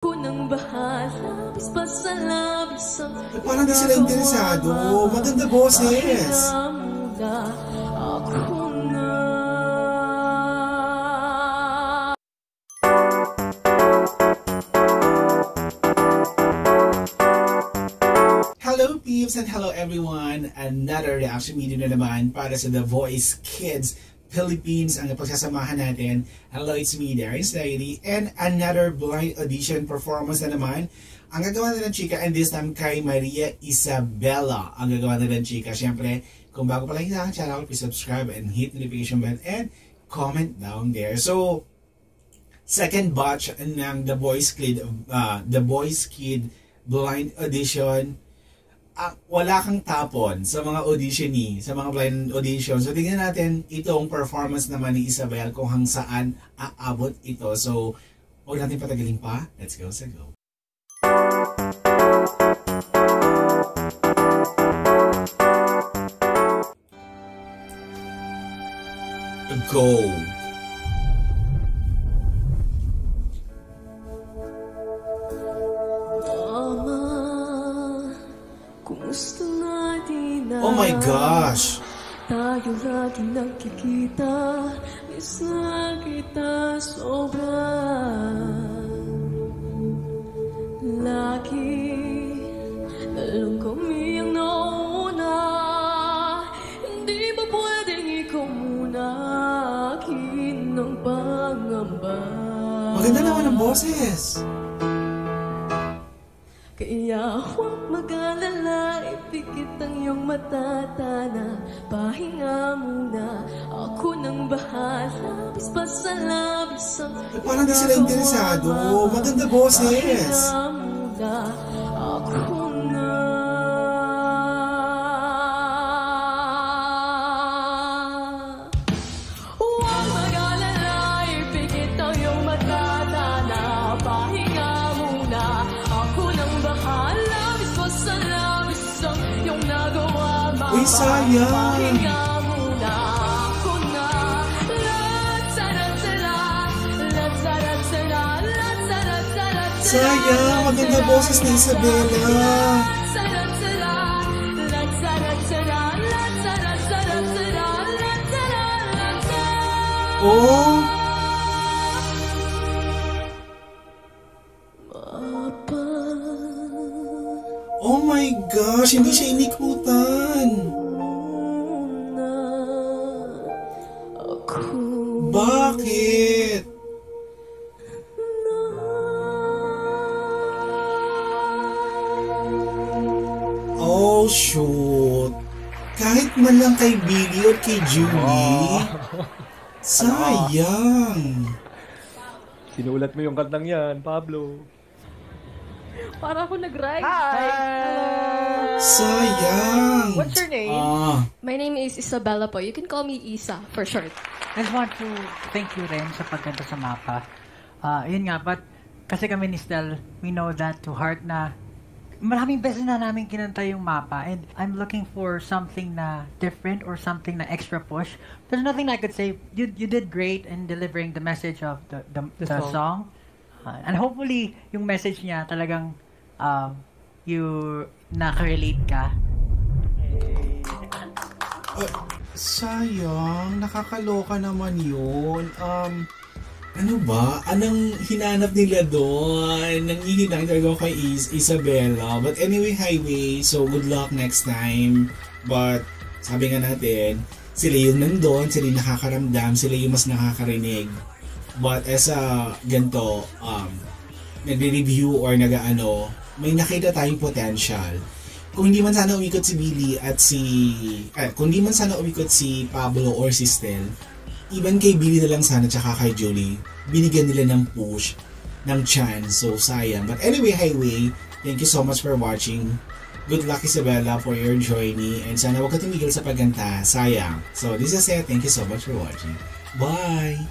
Unang bahala, bis pa sa labis ang parang di sila interesado. Maganda boses. Ako na. Hello peeps and hello everyone. Another reaction video na naman para sa The Voice Kids Philippines ang pagsasamahan natin. Hello, it's me, Darius Diary, and another blind audition performance na naman ang gagawa na ng chika, and this time kay Maria Isabela ang gagawa na ng chika. Siyempre, kung bago pa lang sa aking channel, please subscribe and hit notification bell and comment down there. So, second batch ng The Voice Kid blind audition. Wala kang tapon sa mga auditionee, sa mga blind audition. So, tingnan natin itong performance naman ni Isabel kung hang saan aabot ito. So, huwag natin patagalin pa. Let's go sa go. Go! Gusto natin na Oh my gosh! tayo lagi nagkikita, miss na kita sobra. Lagi na lang kami ang nauna, hindi ba pwedeng ikaw muna akin ng pangamba? Maganda naman ang boses! Kaya huwag mag-alala, ipikit ang iyong matatana. Pahinga muna, ako nang bahala, bis pa sa labis ang parang di sila interesado. Maganda boses! Pahinga muna, ako na. Huwag mag-alala, ipikit ang iyong matatana. Pahinga muna, ako nang bahala, bis pa sa labis ang iyong nagawa. Uy, sayang! Pahinga muna, ako na. Latsaratsara, latsaratsara, latsaratsara. Sayang! Maganda boses ni Isabela! Latsaratsara, latsaratsara, latsaratsara, latsaratsara. Oh! Oh my gosh! Hindi siya inikutan! Bakit? Oh shoot! Kahit man lang kay Billy or kay Julie, sayang! Sinulat mo yung kantang yan, Pablo. Para ako nag-ride. Sayang! What's your name? My name is Isabella po. You can call me Isa for short. I just want to thank you rin sa pagkanta sa mapa. Yun nga, but kasi kami ni Stel, we know that to heart na maraming beses na namin kinanta yung mapa, and I'm looking for something na different or something na extra push. There's nothing I could say. You did great in delivering the message of the song. And hopefully, yung message niya talagang you nakarelate ka. Sayang, nakakaloka naman yun. Ano ba? Anong hinanap nila doon? Nanghihinang talaga kay Isabela. But anyway, highway. So, good luck next time. But, sabi nga natin, sila yung nandun, sila yung nakakaramdam, sila yung mas nakakarinig. But as a ganito, nagre-review or may nakita tayong potential. Kung hindi man sana umikot si Billy at kung hindi man sana umikot si Pablo or si Stel, even kay Billy na lang sana tsaka kay Julie, binigyan nila ng push, ng chance. So, sayang. But anyway, highway, thank you so much for watching. Good luck, Isabella, for your journey. And sana huwag ka tumigil sa pagganta. Sayang. So, this is it. Thank you so much for watching. Bye!